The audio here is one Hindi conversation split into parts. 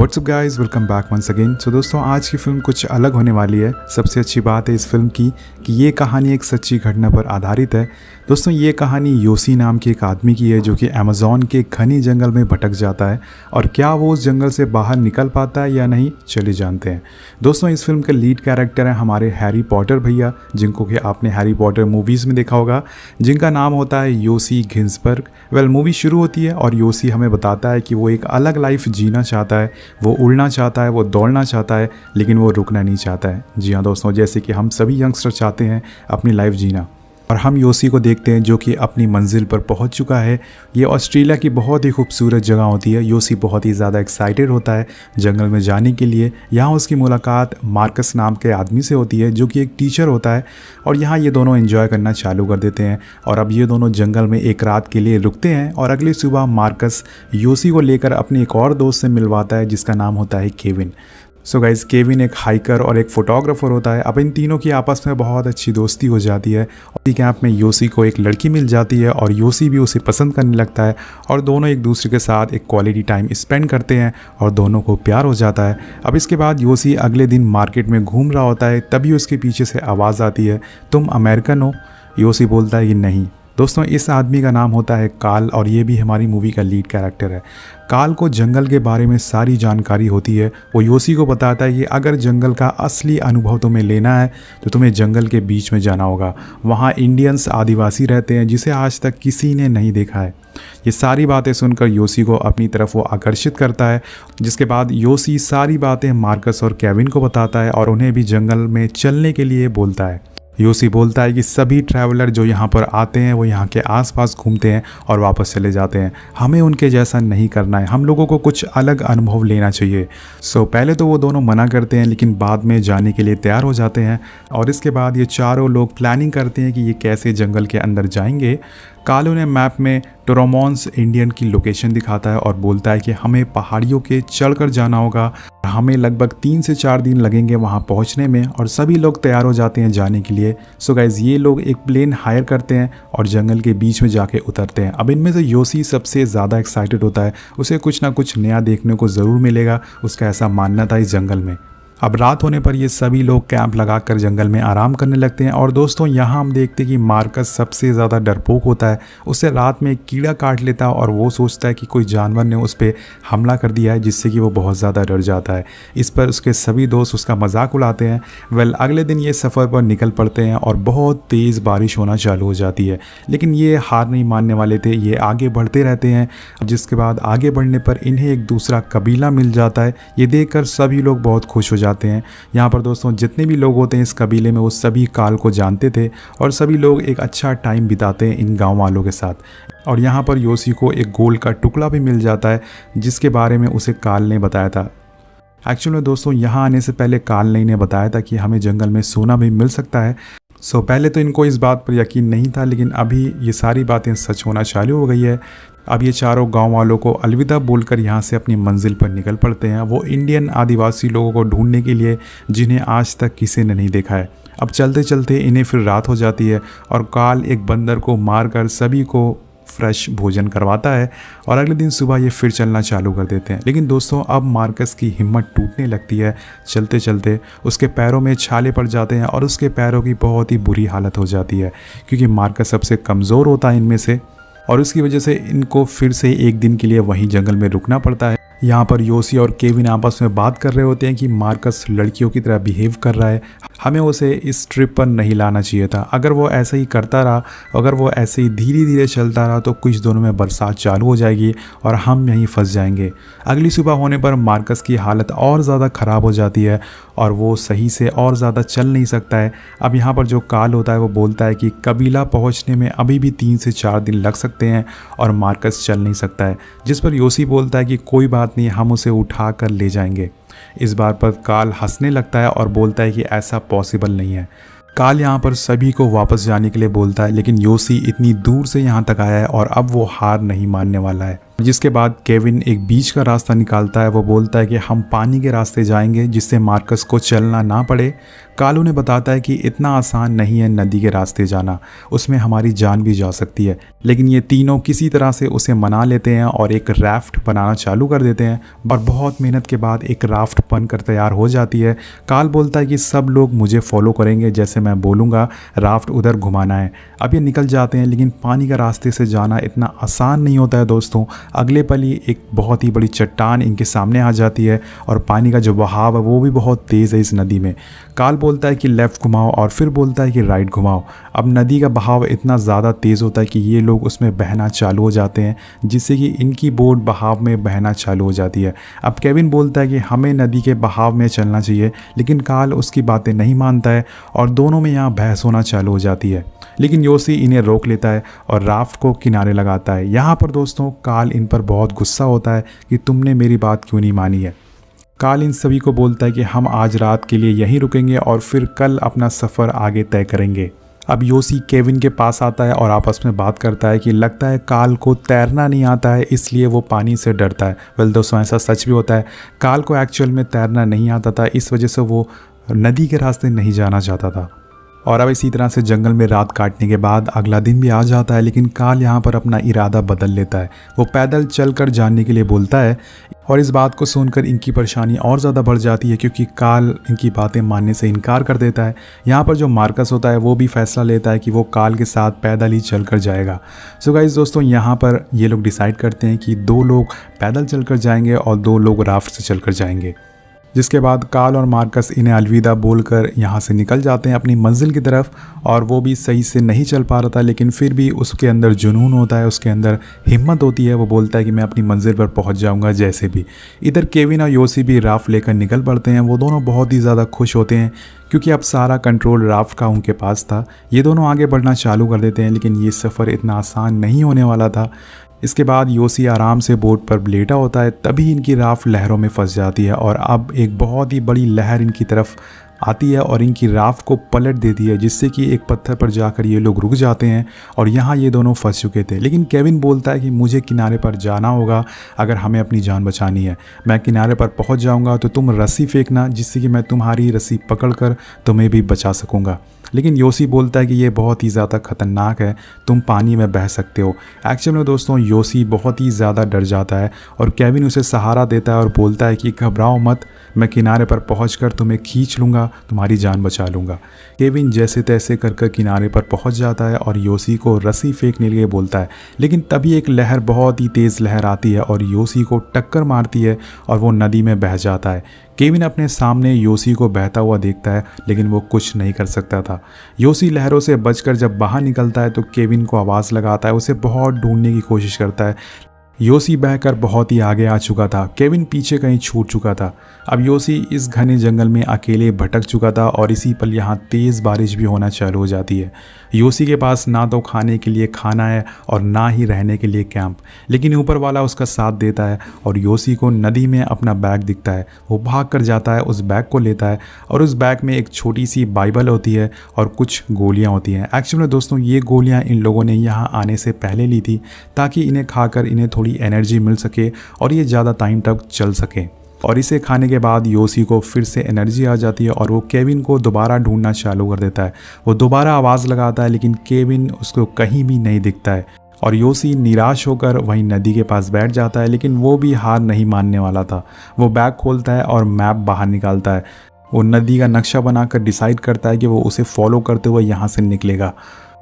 WhatsApp guys, welcome back once again. So दोस्तों, आज की फिल्म कुछ अलग होने वाली है। सबसे अच्छी बात है इस फिल्म की कि ये कहानी एक सच्ची घटना पर आधारित है। दोस्तों, ये कहानी योसी नाम के एक आदमी की है जो कि अमेज़न के घने जंगल में भटक जाता है, और क्या वो उस जंगल से बाहर निकल पाता है या नहीं, चलिए जानते हैं। दोस्तों, इस फिल्म के लीड कैरेक्टर हैं हमारे हैरी पॉटर भैया, जिनको कि आपने हैरी पॉटर मूवीज़ में देखा होगा, जिनका नाम होता है योसी घिन्सबर्ग। वेल, मूवी शुरू होती है और योसी हमें बताता है कि वो एक अलग लाइफ जीना चाहता है। वो उड़ना चाहता है, वो दौड़ना चाहता है, लेकिन वो रुकना नहीं चाहता है। जी हाँ दोस्तों, जैसे कि हम सभी यंगस्टर चाहते हैं अपनी लाइफ जीना। और हम योसी को देखते हैं जो कि अपनी मंजिल पर पहुंच चुका है। ये ऑस्ट्रेलिया की बहुत ही खूबसूरत जगह होती है। योसी बहुत ही ज़्यादा एक्साइटेड होता है जंगल में जाने के लिए। यहाँ उसकी मुलाकात मार्कस नाम के आदमी से होती है जो कि एक टीचर होता है, और यहाँ ये दोनों एंजॉय करना चालू कर देते हैं। और अब ये दोनों जंगल में एक रात के लिए रुकते हैं, और अगली सुबह मार्कस योसी को लेकर अपने एक और दोस्त से मिलवाता है जिसका नाम होता है केविन। सो गाइज़, केविन एक हाइकर और एक फ़ोटोग्राफ़र होता है। अब इन तीनों की आपस में बहुत अच्छी दोस्ती हो जाती है, और इसी कैंप में योसी को एक लड़की मिल जाती है और योसी भी उसे पसंद करने लगता है, और दोनों एक दूसरे के साथ एक क्वालिटी टाइम स्पेंड करते हैं और दोनों को प्यार हो जाता है। अब इसके बाद योसी अगले दिन मार्केट में घूम रहा होता है, तभी उसके पीछे से आवाज़ आती है, तुम अमेरिकन हो? योसी बोलता है कि नहीं। दोस्तों, इस आदमी का नाम होता है कार्ल, और ये भी हमारी मूवी का लीड कैरेक्टर है। कार्ल को जंगल के बारे में सारी जानकारी होती है। वो योसी को बताता है कि अगर जंगल का असली अनुभव तुम्हें लेना है तो तुम्हें जंगल के बीच में जाना होगा। वहाँ इंडियंस आदिवासी रहते हैं जिसे आज तक किसी ने नहीं देखा है। ये सारी बातें सुनकर योसी को अपनी तरफ वो आकर्षित करता है, जिसके बाद योसी सारी बातें मार्कस और केविन को बताता है और उन्हें भी जंगल में चलने के लिए बोलता है। योसी बोलता है कि सभी ट्रैवलर जो यहाँ पर आते हैं वो यहाँ के आसपास घूमते हैं और वापस चले जाते हैं। हमें उनके जैसा नहीं करना है, हम लोगों को कुछ अलग अनुभव लेना चाहिए। सो पहले तो वो दोनों मना करते हैं, लेकिन बाद में जाने के लिए तैयार हो जाते हैं। और इसके बाद ये चारों लोग प्लानिंग करते हैं कि ये कैसे जंगल के अंदर जाएंगे। कार्ल उन्हें मैप में टोरोमोन्स इंडियन की लोकेशन दिखाता है और बोलता है कि हमें पहाड़ियों के चढ़कर जाना होगा। हमें लगभग 3 से 4 दिन लगेंगे वहां पहुंचने में, और सभी लोग तैयार हो जाते हैं जाने के लिए। सो गाइज, ये लोग एक प्लेन हायर करते हैं और जंगल के बीच में जाके उतरते हैं। अब इनमें से योसी सबसे ज़्यादा एक्साइटेड होता है, उसे कुछ ना कुछ नया देखने को ज़रूर मिलेगा, उसका ऐसा मानना था इस जंगल में। अब रात होने पर ये सभी लोग कैंप लगाकर जंगल में आराम करने लगते हैं। और दोस्तों, यहाँ हम देखते हैं कि मार्कस सबसे ज़्यादा डरपोक होता है। उसे रात में एक कीड़ा काट लेता है और वो सोचता है कि कोई जानवर ने उस पर हमला कर दिया है, जिससे कि वो बहुत ज़्यादा डर जाता है। इस पर उसके सभी दोस्त उसका मजाक उड़ाते हैं। वेल, अगले दिन ये सफ़र पर निकल पड़ते हैं और बहुत तेज़ बारिश होना चालू हो जाती है, लेकिन ये हार नहीं मानने वाले थे। ये आगे बढ़ते रहते हैं, जिसके बाद आगे बढ़ने पर इन्हें एक दूसरा कबीला मिल जाता है। ये देखकर सभी लोग बहुत खुश हो जाते हैं। यहाँ पर दोस्तों, जितने भी लोग होते हैं इस कबीले में, वो सभी कार्ल को जानते थे, और सभी लोग एक अच्छा टाइम बिताते हैं इन गांव वालों के साथ। और यहाँ पर योसी को एक गोल्ड का टुकड़ा भी मिल जाता है, जिसके बारे में उसे कार्ल ने बताया था। एक्चुअली दोस्तों, यहाँ आने से पहले कार्ल ने इन्हें बताया था कि हमें जंगल में सोना भी मिल सकता है। सो पहले तो इनको इस बात पर यकीन नहीं था, लेकिन अभी ये सारी बातें सच होना चालू हो गई है। अब ये चारों गांव वालों को अलविदा बोलकर यहाँ से अपनी मंजिल पर निकल पड़ते हैं, वो इंडियन आदिवासी लोगों को ढूंढने के लिए जिन्हें आज तक किसी ने नहीं देखा है। अब चलते चलते इन्हें फिर रात हो जाती है, और कार्ल एक बंदर को मारकर सभी को फ्रेश भोजन करवाता है, और अगले दिन सुबह ये फिर चलना चालू कर देते हैं। लेकिन दोस्तों, अब मार्कस की हिम्मत टूटने लगती है। चलते चलते उसके पैरों में छाले पड़ जाते हैं और उसके पैरों की बहुत ही बुरी हालत हो जाती है, क्योंकि मार्कस सबसे कमज़ोर होता है इनमें से, और उसकी वजह से इनको फिर से एक दिन के लिए वहीं जंगल में रुकना पड़ता है। यहाँ पर योसी और केविन आपस में बात कर रहे होते हैं कि मार्कस लड़कियों की तरह बिहेव कर रहा है, हमें उसे इस ट्रिप पर नहीं लाना चाहिए था। अगर वो ऐसे ही करता रहा, अगर वो ऐसे ही धीरे धीरे चलता रहा, तो कुछ दिनों में बरसात चालू हो जाएगी और हम यहीं फंस जाएंगे। अगली सुबह होने पर मार्कस की हालत और ज़्यादा ख़राब हो जाती है, और वो सही से और ज़्यादा चल नहीं सकता है। अब यहाँ पर जो कार्ल होता है वो बोलता है कि कबीला पहुँचने में अभी भी 3 से 4 दिन लग सकते हैं, और मार्कस चल नहीं सकता है। जिस पर योसी बोलता है कि कोई बात नहीं, हम उसे उठा कर ले जाएंगे। इस बार पर कार्ल हंसने लगता है और बोलता है कि ऐसा पॉसिबल नहीं है। कार्ल यहाँ पर सभी को वापस जाने के लिए बोलता है, लेकिन योसी इतनी दूर से यहाँ तक आया है और अब वो हार नहीं मानने वाला है। जिसके बाद केविन एक बीच का रास्ता निकालता है। वो बोलता है कि हम पानी के रास्ते जाएंगे जिससे मार्कस को चलना ना पड़े। काल उन्हें बताता है कि इतना आसान नहीं है नदी के रास्ते जाना, उसमें हमारी जान भी जा सकती है। लेकिन ये तीनों किसी तरह से उसे मना लेते हैं और एक राफ्ट बनाना चालू कर देते हैं और बहुत मेहनत के बाद एक राफ्ट बनकर तैयार हो जाती है। काल बोलता है कि सब लोग मुझे फॉलो करेंगे, जैसे मैं बोलूँगा राफ्ट उधर घुमाना है। अब ये निकल जाते हैं, लेकिन पानी का रास्ते से जाना इतना आसान नहीं होता है दोस्तों। अगले पल ही एक बहुत ही बड़ी चट्टान इनके सामने आ जाती है और पानी का जो बहाव है वो भी बहुत तेज़ है इस नदी में। काल बोलता है कि लेफ़्ट घुमाओ और फिर बोलता है कि राइट घुमाओ। अब नदी का बहाव इतना ज़्यादा तेज़ होता है कि ये लोग उसमें बहना चालू हो जाते हैं, जिससे कि इनकी बोट बहाव में बहना चालू हो जाती है। अब केविन बोलता है कि हमें नदी के बहाव में चलना चाहिए, लेकिन काल उसकी बातें नहीं मानता है और दोनों में यहाँ बहस होना चालू हो जाती है। लेकिन योसी इन्हें रोक लेता है और राफ्ट को किनारे लगाता है। यहाँ पर दोस्तों काल इन पर बहुत गुस्सा होता है कि तुमने मेरी बात क्यों नहीं मानी है। काल इन सभी को बोलता है कि हम आज रात के लिए यहीं रुकेंगे और फिर कल अपना सफ़र आगे तय करेंगे। अब योसी केविन के पास आता है और आपस में बात करता है कि लगता है काल को तैरना नहीं आता है, इसलिए वो पानी से डरता है। वेल दोस्तों, ऐसा सच भी होता है। काल को एक्चुअल में तैरना नहीं आता था, इस वजह से वो नदी के रास्ते नहीं जाना चाहता था। और अब इसी तरह से जंगल में रात काटने के बाद अगला दिन भी आ जाता है, लेकिन काल यहाँ पर अपना इरादा बदल लेता है। वो पैदल चलकर जाने के लिए बोलता है और इस बात को सुनकर इनकी परेशानी और ज़्यादा बढ़ जाती है, क्योंकि काल इनकी बातें मानने से इनकार कर देता है। यहाँ पर जो मार्कस होता है वो भी फैसला लेता है कि वो काल के साथ पैदल ही चलकर जाएगा। सो गाइस दोस्तों, यहाँ पर ये लोग डिसाइड करते हैं कि 2 लोग पैदल चलकर जाएंगे और 2 लोग राफ्ट से चलकर जाएंगे। जिसके बाद काल और मार्कस इन्हें अलविदा बोलकर यहाँ से निकल जाते हैं अपनी मंजिल की तरफ। और वो भी सही से नहीं चल पा रहा था, लेकिन फिर भी उसके अंदर जुनून होता है, उसके अंदर हिम्मत होती है। वो बोलता है कि मैं अपनी मंजिल पर पहुँच जाऊँगा जैसे भी। इधर केविन और योसी भी राफ्ट लेकर निकल पड़ते हैं। वो दोनों बहुत ही ज़्यादा खुश होते हैं क्योंकि अब सारा कंट्रोल राफ्ट का उनके पास था। ये दोनों आगे बढ़ना चालू कर देते हैं, लेकिन ये सफ़र इतना आसान नहीं होने वाला था। इसके बाद योसी आराम से बोट पर लेटा होता है, तभी इनकी राफ्ट लहरों में फंस जाती है और अब एक बहुत ही बड़ी लहर इनकी तरफ आती है और इनकी राफ्ट को पलट देती है, जिससे कि एक पत्थर पर जाकर ये लोग रुक जाते हैं और यहाँ ये दोनों फंस चुके थे। लेकिन केविन बोलता है कि मुझे किनारे पर जाना होगा अगर हमें अपनी जान बचानी है। मैं किनारे पर पहुँच जाऊँगा तो तुम रस्सी फेंकना, जिससे कि मैं तुम्हारी रस्सी पकड़कर तुम्हें भी बचा सकूँगा। लेकिन योसी बोलता है कि ये बहुत ही ज़्यादा खतरनाक है, तुम पानी में बह सकते हो। एक्चुअल में दोस्तों योसी बहुत ही ज़्यादा डर जाता है और केविन उसे सहारा देता है और बोलता है कि घबराओ मत, मैं किनारे पर पहुंचकर तुम्हें खींच लूँगा, तुम्हारी जान बचा लूँगा। केविन जैसे तैसे कर किनारे पर पहुंच जाता है और योसी को रस्सी फेंकने के लिए बोलता है, लेकिन तभी एक लहर, बहुत ही तेज़ लहर आती है और योसी को टक्कर मारती है और वो नदी में बह जाता है। केविन अपने सामने योसी को बहता हुआ देखता है, लेकिन वो कुछ नहीं कर सकता था। योसी लहरों से बचकर जब बाहर निकलता है तो केविन को आवाज़ लगाता है, उसे बहुत ढूंढने की कोशिश करता है। योसी बहकर बहुत ही आगे आ चुका था, केविन पीछे कहीं छूट चुका था। अब योसी इस घने जंगल में अकेले भटक चुका था और इसी पल यहाँ तेज़ बारिश भी होना चालू हो जाती है। योसी के पास ना तो खाने के लिए खाना है और ना ही रहने के लिए कैंप, लेकिन ऊपर वाला उसका साथ देता है और योसी को नदी में अपना बैग दिखता है। वो भाग कर जाता है, उस बैग को लेता है और उस बैग में एक छोटी सी बाइबल होती है और कुछ गोलियाँ होती हैं। एक्चुअली में दोस्तों ये गोलियाँ इन लोगों ने यहाँ आने से पहले ली थी, ताकि इन्हें खाकर इन्हें थोड़ी एनर्जी मिल सके और ये ज़्यादा टाइम तक चल सके। और इसे खाने के बाद योसी को फिर से एनर्जी आ जाती है और वो केविन को दोबारा ढूंढना चालू कर देता है। वो दोबारा आवाज़ लगाता है, लेकिन केविन उसको कहीं भी नहीं दिखता है और योसी निराश होकर वहीं नदी के पास बैठ जाता है। लेकिन वो भी हार नहीं मानने वाला था। वो बैग खोलता है और मैप बाहर निकालता है। वो नदी का नक्शा बनाकर डिसाइड करता है कि वो उसे फॉलो करते हुए यहाँ से निकलेगा।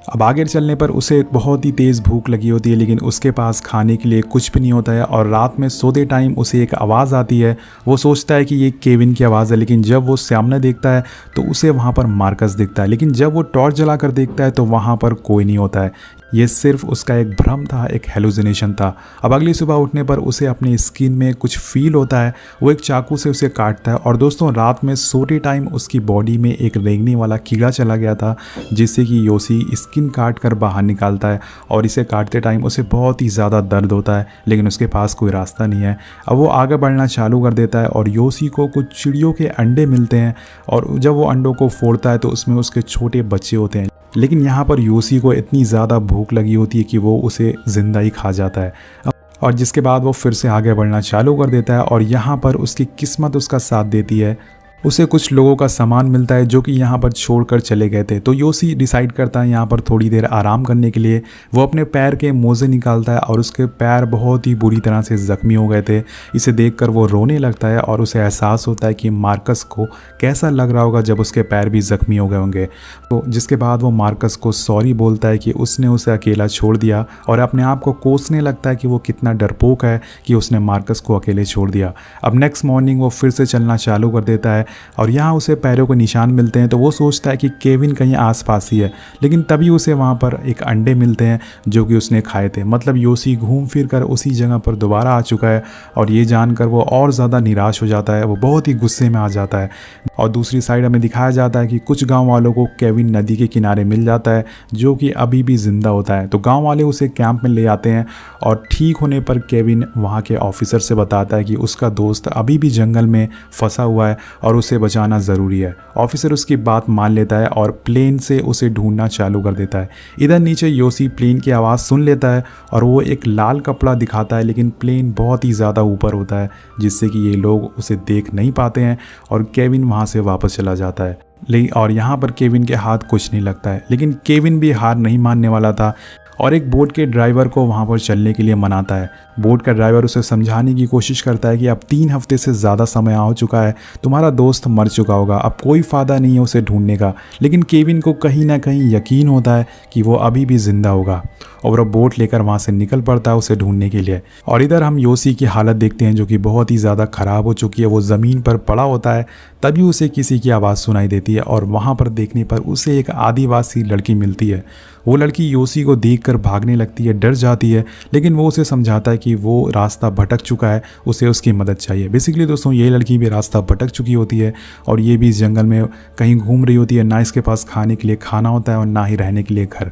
अब आगे चलने पर उसे बहुत ही तेज़ भूख लगी होती है, लेकिन उसके पास खाने के लिए कुछ भी नहीं होता है और रात में सोते टाइम उसे एक आवाज़ आती है। वो सोचता है कि ये केविन की आवाज़ है, लेकिन जब वो सामने देखता है तो उसे वहाँ पर मार्कस दिखता है। लेकिन जब वो टॉर्च जलाकर देखता है तो वहाँ पर कोई नहीं होता है। ये सिर्फ उसका एक भ्रम था, एक हेलुसिनेशन था। अब अगली सुबह उठने पर उसे अपनी स्किन में कुछ फील होता है। वो एक चाकू से उसे काटता है और दोस्तों रात में सोते टाइम उसकी बॉडी में एक रेंगने वाला कीड़ा चला गया था, जिससे कि योसी स्किन काट कर बाहर निकालता है और इसे काटते टाइम उसे बहुत ही ज़्यादा दर्द होता है, लेकिन उसके पास कोई रास्ता नहीं है। अब वो आगे बढ़ना चालू कर देता है और योसी को कुछ चिड़ियों के अंडे मिलते हैं और जब वो अंडों को फोड़ता है तो उसमें उसके छोटे बच्चे होते हैं। लेकिन यहाँ पर योसी को इतनी ज़्यादा भूख लगी होती है कि वो उसे ज़िंदा ही खा जाता है और जिसके बाद वो फिर से आगे बढ़ना चालू कर देता है और यहाँ पर उसकी किस्मत उसका साथ देती है उसे कुछ लोगों का सामान मिलता है जो कि यहाँ पर छोड़कर चले गए थे। तो योसी डिसाइड करता है यहाँ पर थोड़ी देर आराम करने के लिए। वो अपने पैर के मोजे निकालता है और उसके पैर बहुत ही बुरी तरह से ज़ख्मी हो गए थे। इसे देखकर वो रोने लगता है और उसे एहसास होता है कि मार्कस को कैसा लग रहा होगा जब उसके पैर भी ज़ख्मी हो गए होंगे। तो जिसके बाद वो मार्कस को सॉरी बोलता है कि उसने उसे अकेला छोड़ दिया और अपने आप को कोसने लगता है कि वो कितना डरपोक है कि उसने मार्कस को अकेले छोड़ दिया। अब नेक्स्ट मॉर्निंग वो फिर से चलना चालू कर देता है और यहाँ उसे पैरों के निशान मिलते हैं। तो वो सोचता है कि केविन कहीं आसपास ही है, लेकिन तभी उसे वहाँ पर एक अंडे मिलते हैं जो कि उसने खाए थे। मतलब योसी घूम फिर कर उसी जगह पर दोबारा आ चुका है और ये जानकर वो और ज़्यादा निराश हो जाता है। वो बहुत ही गुस्से में आ जाता है। और दूसरी साइड हमें दिखाया जाता है कि कुछ गाँव वालों को केविन नदी के किनारे मिल जाता है जो कि अभी भी जिंदा होता है। तो गाँव वाले उसे कैंप में ले आते हैं और ठीक होने पर केविन वहाँ के ऑफिसर से बताता है कि उसका दोस्त अभी भी जंगल में फंसा हुआ है और उसे बचाना ज़रूरी है। ऑफिसर उसकी बात मान लेता है और प्लेन से उसे ढूंढना चालू कर देता है। इधर नीचे योसी प्लेन की आवाज़ सुन लेता है और वो एक लाल कपड़ा दिखाता है, लेकिन प्लेन बहुत ही ज़्यादा ऊपर होता है जिससे कि ये लोग उसे देख नहीं पाते हैं और केविन वहाँ से वापस चला जाता है। और यहाँ पर केविन के हाथ कुछ नहीं लगता है, लेकिन केविन भी हार नहीं मानने वाला था और एक बोट के ड्राइवर को वहाँ पर चलने के लिए मनाता है। बोट का ड्राइवर उसे समझाने की कोशिश करता है कि अब 3 हफ्ते से ज़्यादा समय हो चुका है, तुम्हारा दोस्त मर चुका होगा, अब कोई फ़ायदा नहीं है उसे ढूंढने का। लेकिन केविन को कहीं ना कहीं यकीन होता है कि वो अभी भी ज़िंदा होगा और वह बोट लेकर वहाँ से निकल पड़ता है उसे ढूंढने के लिए। और इधर हम योसी की हालत देखते हैं जो कि बहुत ही ज़्यादा ख़राब हो चुकी है। वो ज़मीन पर पड़ा होता है, तभी उसे किसी की आवाज़ सुनाई देती है और वहाँ पर देखने पर उसे एक आदिवासी लड़की मिलती है। वो लड़की योसी को देखकर भागने लगती है, डर जाती है, लेकिन वो उसे समझाता है कि वो रास्ता भटक चुका है, उसे उसकी मदद चाहिए। बेसिकली दोस्तों ये लड़की भी रास्ता भटक चुकी होती है और ये भी इस जंगल में कहीं घूम रही होती है। ना इसके पास खाने के लिए खाना होता है और ना ही रहने के लिए घर।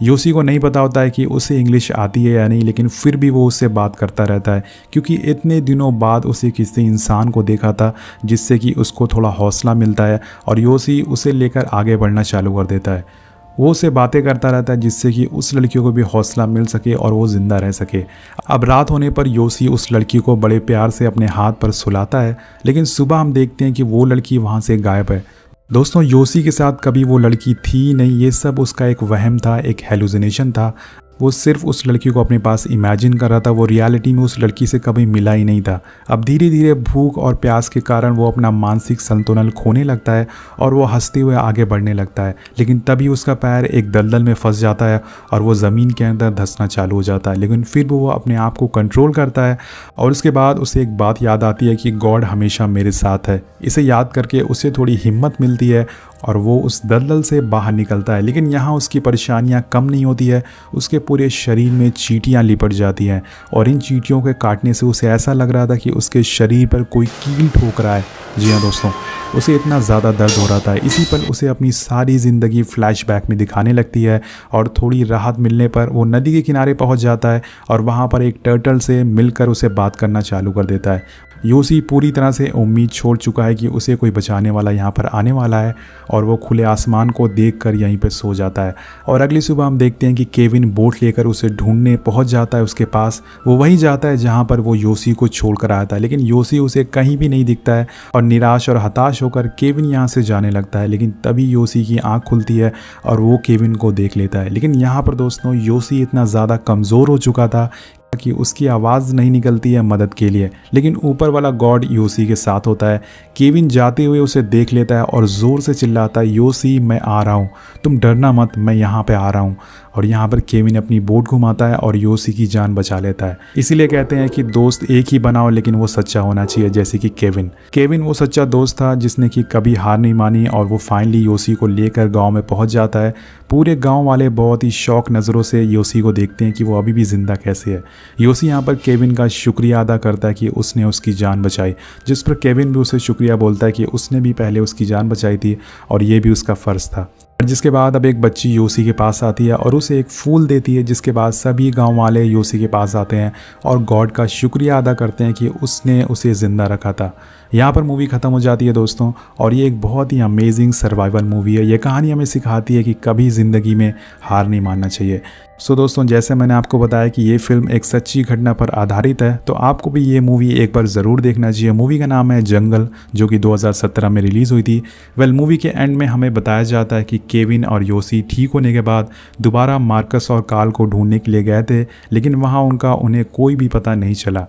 योसी को नहीं पता होता है कि उसे इंग्लिश आती है या नहीं, लेकिन फिर भी वो उससे बात करता रहता है क्योंकि इतने दिनों बाद उसे किसी इंसान को देखा था जिससे कि उसको थोड़ा हौसला मिलता है और योसी उसे लेकर आगे बढ़ना चालू कर देता है। वो उससे बातें करता रहता है जिससे कि उस लड़कियों को भी हौसला मिल सके और वो ज़िंदा रह सके। अब रात होने पर योसी उस लड़की को बड़े प्यार से अपने हाथ पर सुलाता है, लेकिन सुबह हम देखते हैं कि वो लड़की वहाँ से गायब है। दोस्तों योसी के साथ कभी वो लड़की थी नहीं, ये सब उसका एक वहम था, एक हेलुसिनेशन था। वो सिर्फ उस लड़की को अपने पास इमेजिन कर रहा था, वो रियलिटी में उस लड़की से कभी मिला ही नहीं था। अब धीरे धीरे भूख और प्यास के कारण वो अपना मानसिक संतुलन खोने लगता है और वो हंसते हुए आगे बढ़ने लगता है, लेकिन तभी उसका पैर एक दलदल में फंस जाता है और वो ज़मीन के अंदर धंसना चालू हो जाता है। लेकिन फिर वो अपने आप को कंट्रोल करता है और उसके बाद उसे एक बात याद आती है कि गॉड हमेशा मेरे साथ है। इसे याद करके उसे थोड़ी हिम्मत मिलती है और वो उस दलदल से बाहर निकलता है। लेकिन यहाँ उसकी परेशानियाँ कम नहीं होती है, उसके पूरे शरीर में चींटियाँ लिपट जाती हैं और इन चींटियों के काटने से उसे ऐसा लग रहा था कि उसके शरीर पर कोई कील ठोक रहा है। जी हाँ दोस्तों, उसे इतना ज़्यादा दर्द हो रहा था। इसी पर उसे अपनी सारी ज़िंदगी फ्लैशबैक में दिखाने लगती है और थोड़ी राहत मिलने पर वो नदी के किनारे पहुंच जाता है और वहाँ पर एक टर्टल से मिलकर उसे बात करना चालू कर देता है। योसी पूरी तरह से उम्मीद छोड़ चुका है कि उसे कोई बचाने वाला यहाँ पर आने वाला है और वो खुले आसमान को देखकर यहीं पर सो जाता है। और अगली सुबह हम देखते हैं कि केविन बोट लेकर उसे ढूंढने पहुँच जाता है उसके पास। वो वहीं जाता है जहाँ पर वो योसी को छोड़कर आया था, लेकिन योसी उसे कहीं भी नहीं दिखता है और निराश और हताश होकर केविन यहाँ से जाने लगता है। लेकिन तभी योसी की आँख खुलती है और वो केविन को देख लेता है। लेकिन यहाँ पर दोस्तों योसी इतना ज़्यादा कमज़ोर हो चुका था कि उसकी आवाज़ नहीं निकलती है मदद के लिए, लेकिन ऊपर वाला गॉड योसी के साथ होता है। केविन जाते हुए उसे देख लेता है और ज़ोर से चिल्लाता है, योसी मैं आ रहा हूँ, तुम डरना मत, मैं यहाँ पे आ रहा हूँ। और यहाँ पर केविन अपनी बोट घुमाता है और योसी की जान बचा लेता है। इसीलिए कहते हैं कि दोस्त एक ही बनाओ, लेकिन वो सच्चा होना चाहिए, जैसे कि केविन वो सच्चा दोस्त था जिसने कि कभी हार नहीं मानी और वो फाइनली योसी को लेकर गाँव में पहुँच जाता है। पूरे गाँव वाले बहुत ही शौक नज़रों से योसी को देखते हैं कि वो अभी भी ज़िंदा कैसे है। योसी यहाँ पर केविन का शुक्रिया अदा करता है कि उसने उसकी जान बचाई, जिस पर केविन भी उसे शुक्रिया बोलता है कि उसने भी पहले उसकी जान बचाई थी और ये भी उसका फ़र्ज़ था। जिसके बाद अब एक बच्ची योसी के पास आती है और उसे एक फूल देती है, जिसके बाद सभी गांव वाले योसी के पास आते हैं और गॉड का शुक्रिया अदा करते हैं कि उसने उसे ज़िंदा रखा था। यहाँ पर मूवी ख़त्म हो जाती है दोस्तों, और ये एक बहुत ही अमेजिंग सर्वाइवल मूवी है। ये कहानी हमें सिखाती है कि कभी ज़िंदगी में हार नहीं मानना चाहिए। सो दोस्तों, जैसे मैंने आपको बताया कि ये फिल्म एक सच्ची घटना पर आधारित है, तो आपको भी ये मूवी एक बार ज़रूर देखना चाहिए। मूवी का नाम है जंगल, जो कि 2017 में रिलीज़ हुई थी। मूवी के एंड में हमें बताया जाता है कि केविन और योसी ठीक होने के बाद दोबारा मार्कस और कार्ल को ढूंढने के लिए गए थे, लेकिन वहाँ उन्हें कोई भी पता नहीं चला।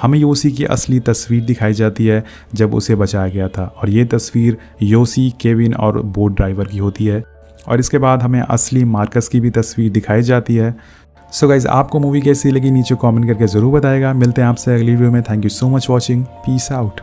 हमें योसी की असली तस्वीर दिखाई जाती है जब उसे बचाया गया था, और ये तस्वीर योसी, केविन और बोट ड्राइवर की होती है। और इसके बाद हमें असली मार्कस की भी तस्वीर दिखाई जाती है। सो गाइज, आपको मूवी कैसी लगी नीचे कमेंट करके ज़रूर बताएगा। मिलते हैं आपसे अगली वीडियो में। Thank you so much watching. Peace out.